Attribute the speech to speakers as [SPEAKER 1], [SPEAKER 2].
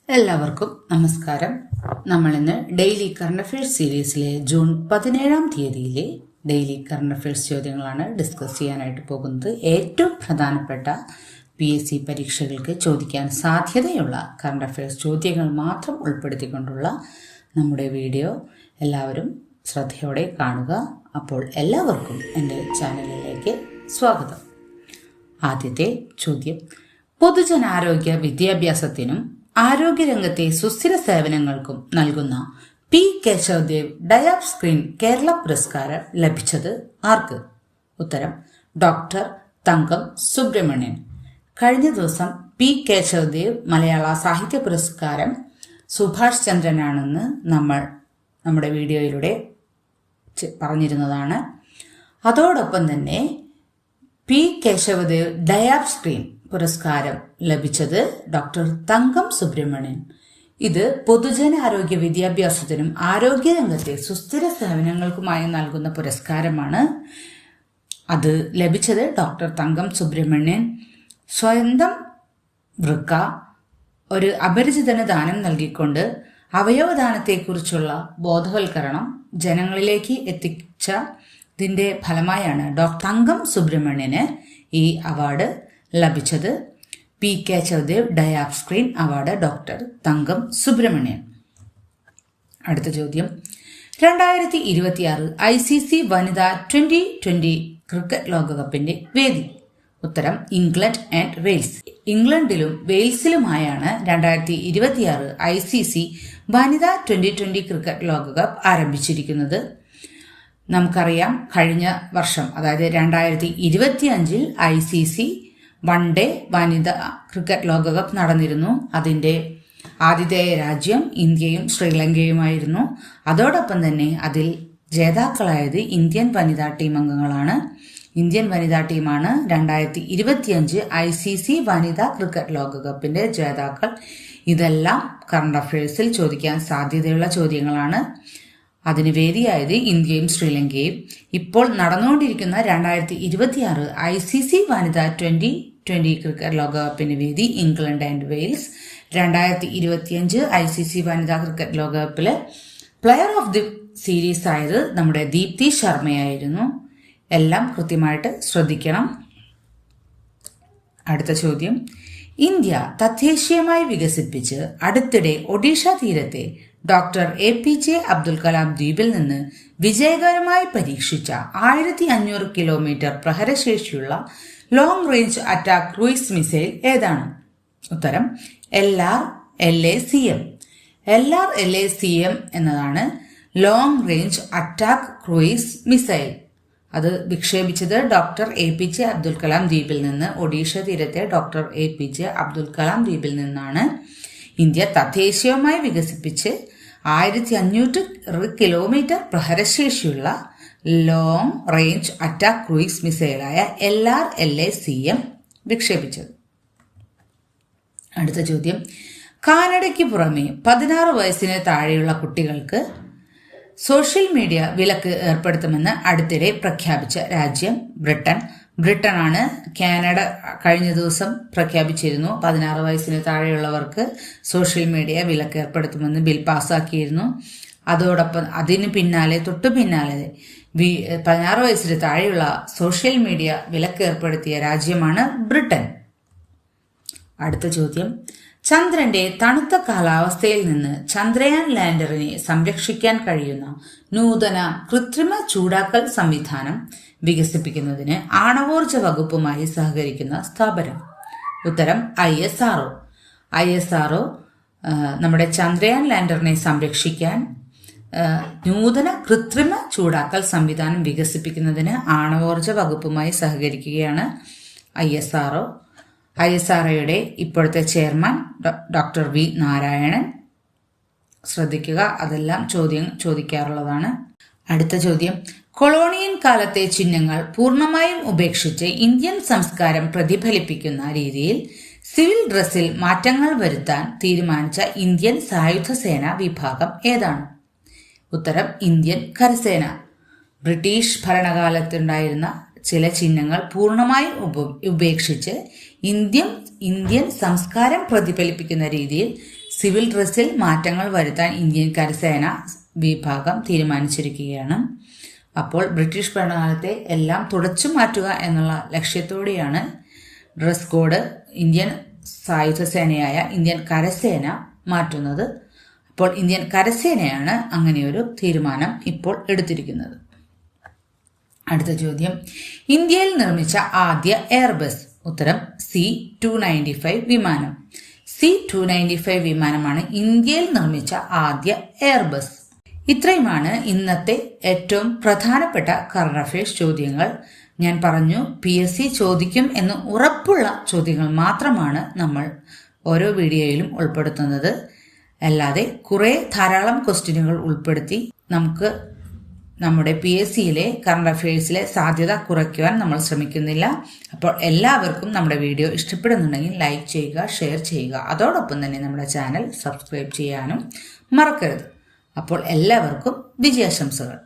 [SPEAKER 1] എല്ലാവർക്കും നമസ്കാരം. നമ്മളിന്ന് ഡെയിലി കറണ്ട് അഫയേഴ്സ് സീരീസിലെ ജൂൺ 17-ാം തീയതിയിലെ ഡെയിലി കറണ്ട് അഫയേഴ്സ് ചോദ്യങ്ങളാണ് ഡിസ്കസ് ചെയ്യാനായിട്ട് പോകുന്നത്. ഏറ്റവും പ്രധാനപ്പെട്ട PSC പരീക്ഷകൾക്ക് ചോദിക്കാൻ സാധ്യതയുള്ള കറണ്ട് അഫയേഴ്സ് ചോദ്യങ്ങൾ മാത്രം ഉൾപ്പെടുത്തിക്കൊണ്ടുള്ള നമ്മുടെ വീഡിയോ എല്ലാവരും ശ്രദ്ധയോടെ കാണുക. അപ്പോൾ എല്ലാവർക്കും എൻ്റെ ചാനലിലേക്ക് സ്വാഗതം. ആദ്യത്തെ ചോദ്യം: പൊതുജനാരോഗ്യ വിദ്യാഭ്യാസത്തിനും ആരോഗ്യരംഗത്തെ സുസ്ഥിര സേവനങ്ങൾക്കും നൽകുന്ന P Kesavadev Diab screen Kerala പുരസ്കാരം ലഭിച്ചത് ആർക്ക്? ഉത്തരം: ഡോക്ടർ തങ്കം സുബ്രഹ്മണ്യൻ. കഴിഞ്ഞ ദിവസം പി കേശവദേവ് മലയാള സാഹിത്യ പുരസ്കാരം സുഭാഷ് ചന്ദ്രനാണെന്ന് നമ്മൾ നമ്മുടെ വീഡിയോയിലൂടെ പറഞ്ഞിരുന്നതാണ്. അതോടൊപ്പം തന്നെ പി കേശവദേവ് ഡയാബ് സ്ക്രീൻ പുരസ്കാരം ലഭിച്ചത് ഡോക്ടർ തങ്കം സുബ്രഹ്മണ്യൻ. ഇത് പൊതുജനാരോഗ്യ വിദ്യാഭ്യാസത്തിനും ആരോഗ്യരംഗത്തെ സുസ്ഥിര സേവനങ്ങൾക്കുമായി നൽകുന്ന പുരസ്കാരമാണ്. അത് ലഭിച്ചത് ഡോക്ടർ തങ്കം സുബ്രഹ്മണ്യൻ സ്വന്തം വൃക്ക ഒരു അപരിചിതന് ദാനം നൽകിക്കൊണ്ട് അവയവദാനത്തെക്കുറിച്ചുള്ള ബോധവൽക്കരണം ജനങ്ങളിലേക്ക് എത്തിച്ചതിന്റെ ഫലമായാണ് ഡോക്ടർ തങ്കം സുബ്രഹ്മണ്യന് ഈ അവാർഡ് ലഭിച്ചത്. P Kesavadev Diabscreen award doctor Thankam Subramanian. അടുത്ത ചോദ്യം: 2026 ICC വനിതാ 2020 ക്രിക്കറ്റ് ലോകകപ്പിന്റെ വേദി? ഉത്തരം: ഇംഗ്ലണ്ട് ആൻഡ് വെയിൽസ്. ഇംഗ്ലണ്ടിലും വെയിൽസിലുമായാണ് 2026 ICC വനിതാ 2020 ക്രിക്കറ്റ് ലോകകപ്പ് ആരംഭിച്ചിരിക്കുന്നത്. നമുക്കറിയാം, കഴിഞ്ഞ വർഷം അതായത് 2025 ICC വൺ ഡേ വനിതാ ക്രിക്കറ്റ് ലോകകപ്പ് നടന്നിരുന്നു. അതിന്റെ ആതിഥേയ രാജ്യം ഇന്ത്യയും ശ്രീലങ്കയുമായിരുന്നു. അതോടൊപ്പം തന്നെ അതിൽ ജേതാക്കളായത് ഇന്ത്യൻ വനിതാ ടീം അംഗങ്ങളാണ്. ഇന്ത്യൻ വനിതാ ടീമാണ് 2025 ICC വനിതാ ക്രിക്കറ്റ് ലോകകപ്പിന്റെ ജേതാക്കൾ. ഇതെല്ലാം കറണ്ട് അഫയേഴ്സിൽ ചോദിക്കാൻ സാധ്യതയുള്ള ചോദ്യങ്ങളാണ്. അതിന് വേദിയായത് ഇന്ത്യയും ശ്രീലങ്കയും. ഇപ്പോൾ നടന്നുകൊണ്ടിരിക്കുന്ന 2026 ICC വനിതാ 2020 ക്രിക്കറ്റ് ലോകകപ്പിന് വേദി ഇംഗ്ലണ്ട് ആൻഡ് വെയിൽസ്. 2025 ICC വനിതാ ക്രിക്കറ്റ് ലോകകപ്പില് പ്ലെയർ ഓഫ് ദി സീരീസ് ആയത് നമ്മുടെ ദീപ്തി ശർമ്മയായിരുന്നു. എല്ലാം കൃത്യമായിട്ട് ശ്രദ്ധിക്കണം. അടുത്ത ചോദ്യം: ഇന്ത്യ തദ്ദേശീയമായി വികസിപ്പിച്ച് അടുത്തിടെ ഒഡീഷ തീരത്തെ ഡോക്ടർ APJ അബ്ദുൽ കലാം ദ്വീപിൽ നിന്ന് വിജയകരമായി പരീക്ഷിച്ച 1500 കിലോമീറ്റർ പ്രഹരശേഷിയുള്ള long range attack cruise missile ഏതാണ്? ഉത്തരം: LRLACM. LRLACM എന്നതാണ് long range attack cruise missile. അത് വിക്ഷേപിച്ചത് ഡോക്ടർ APJ അബ്ദുൽ കലാം ദ്വീപിൽ നിന്ന്. ഒഡീഷ തീരത്തെ ഡോക്ടർ APJ അബ്ദുൽ കലാം ദ്വീപിൽ നിന്നാണ് ഇന്ത്യ തദ്ദേശീയമായി വികസിപ്പിച്ച് 1500 കിലോമീറ്റർ പ്രഹരശേഷിയുള്ള ലോങ് റേഞ്ച് അറ്റാക്ക് ക്രൂയിസ് മിസൈലായ LRLACM വിക്ഷേപിച്ചത്. അടുത്ത ചോദ്യം: കാനഡയ്ക്ക് പുറമെ 16 വയസ്സിന് താഴെയുള്ള കുട്ടികൾക്ക് സോഷ്യൽ മീഡിയ വിലക്ക് ഏർപ്പെടുത്തുമെന്ന് അടുത്തിടെ പ്രഖ്യാപിച്ച രാജ്യം ബ്രിട്ടനാണ്. കാനഡ കഴിഞ്ഞ ദിവസം പ്രഖ്യാപിച്ചിരുന്നു 16 വയസ്സിന് താഴെയുള്ളവർക്ക് സോഷ്യൽ മീഡിയ വിലക്ക് ഏർപ്പെടുത്തുമെന്ന് ബിൽ പാസ്സാക്കിയിരുന്നു. അതോടൊപ്പം തൊട്ടു പിന്നാലെ 16 വയസ്സിന് താഴെയുള്ള സോഷ്യൽ മീഡിയ വിലക്ക് ഏർപ്പെടുത്തിയ രാജ്യമാണ് ബ്രിട്ടൻ. അടുത്ത ചോദ്യം: ചന്ദ്രന്റെ തണുത്ത കാലാവസ്ഥയിൽ നിന്ന് ചന്ദ്രയാൻ ലാൻഡറിനെ സംരക്ഷിക്കാൻ കഴിയുന്ന നൂതന കൃത്രിമ ചൂടാക്കൽ സംവിധാനം വികസിപ്പിക്കുന്നതിന് ആണവോർജ വകുപ്പുമായി സഹകരിക്കുന്ന സ്ഥാപനം? ഉത്തരം: ISRO. നമ്മുടെ ചന്ദ്രയാൻ ലാൻഡറിനെ സംരക്ഷിക്കാൻ നൂതന കൃത്രിമ ചൂടാക്കൽ സംവിധാനം വികസിപ്പിക്കുന്നതിന് ആണവോർജ വകുപ്പുമായി സഹകരിക്കുകയാണ് ISRO. ISROയുടെ ഇപ്പോഴത്തെ ചെയർമാൻ ഡോക്ടർ V നാരായണൻ. ശ്രദ്ധിക്കുക, അതെല്ലാം ചോദിക്കാറുള്ളതാണ്. അടുത്ത ചോദ്യം: കൊളോണിയൻ കാലത്തെ ചിഹ്നങ്ങൾ പൂർണ്ണമായും ഉപേക്ഷിച്ച് ഇന്ത്യൻ സംസ്കാരം പ്രതിഫലിപ്പിക്കുന്ന രീതിയിൽ സിവിൽ ഡ്രസ്സിൽ മാറ്റങ്ങൾ വരുത്താൻ തീരുമാനിച്ച ഇന്ത്യൻ സായുധ സേന വിഭാഗം ഏതാണ്? ഉത്തരം: ഇന്ത്യൻ കരസേന. ബ്രിട്ടീഷ് ഭരണകാലത്തുണ്ടായിരുന്ന ചില ചിഹ്നങ്ങൾ പൂർണ്ണമായും ഉപേക്ഷിച്ച് ഇന്ത്യൻ സംസ്കാരം പ്രതിഫലിപ്പിക്കുന്ന രീതിയിൽ സിവിൽ ഡ്രസ്സിൽ മാറ്റങ്ങൾ വരുത്താൻ ഇന്ത്യൻ കരസേന വിഭാഗം തീരുമാനിച്ചിരിക്കുകയാണ്. അപ്പോൾ ബ്രിട്ടീഷ് ഭരണകാലത്തെ എല്ലാം തുടച്ചു മാറ്റുക എന്നുള്ള ലക്ഷ്യത്തോടെയാണ് ഡ്രസ് കോഡ് ഇന്ത്യൻ സായുധ സേനയായ ഇന്ത്യൻ കരസേന മാറ്റുന്നത്. അപ്പോൾ ഇന്ത്യൻ കരസേനയാണ് അങ്ങനെയൊരു തീരുമാനം ഇപ്പോൾ എടുത്തിരിക്കുന്നത്. അടുത്ത ചോദ്യം, ഇന്ത്യയിൽ നിർമ്മിച്ച ആദ്യ എയർബസ്. ഉത്തരം C-295 വിമാനം. C-295 വിമാനമാണ് ഇന്ത്യയിൽ നിർമ്മിച്ച ആദ്യ എയർബസ്. ഇത്രയുമാണ് ഇന്നത്തെ ഏറ്റവും പ്രധാനപ്പെട്ട കറണ്ട് അഫയേഴ്സ് ചോദ്യങ്ങൾ. ഞാൻ പറഞ്ഞു, PSC ചോദിക്കും എന്ന് ഉറപ്പുള്ള ചോദ്യങ്ങൾ മാത്രമാണ് നമ്മൾ ഓരോ വീഡിയോയിലും ഉൾപ്പെടുത്തുന്നത്. അല്ലാതെ ധാരാളം ക്വസ്റ്റ്യനുകൾ ഉൾപ്പെടുത്തി നമുക്ക് നമ്മുടെ PSCയിലെ കറണ്ട് അഫയേഴ്സിലെ സാധ്യത കുറയ്ക്കുവാൻ നമ്മൾ ശ്രമിക്കുന്നില്ല. അപ്പോൾ എല്ലാവർക്കും നമ്മുടെ വീഡിയോ ഇഷ്ടപ്പെടുന്നുണ്ടെങ്കിൽ ലൈക്ക് ചെയ്യുക, ഷെയർ ചെയ്യുക. അതോടൊപ്പം തന്നെ നമ്മുടെ ചാനൽ സബ്സ്ക്രൈബ് ചെയ്യാനും മറക്കരുത്. അപ്പോൾ എല്ലാവർക്കും വിജയാശംസകൾ.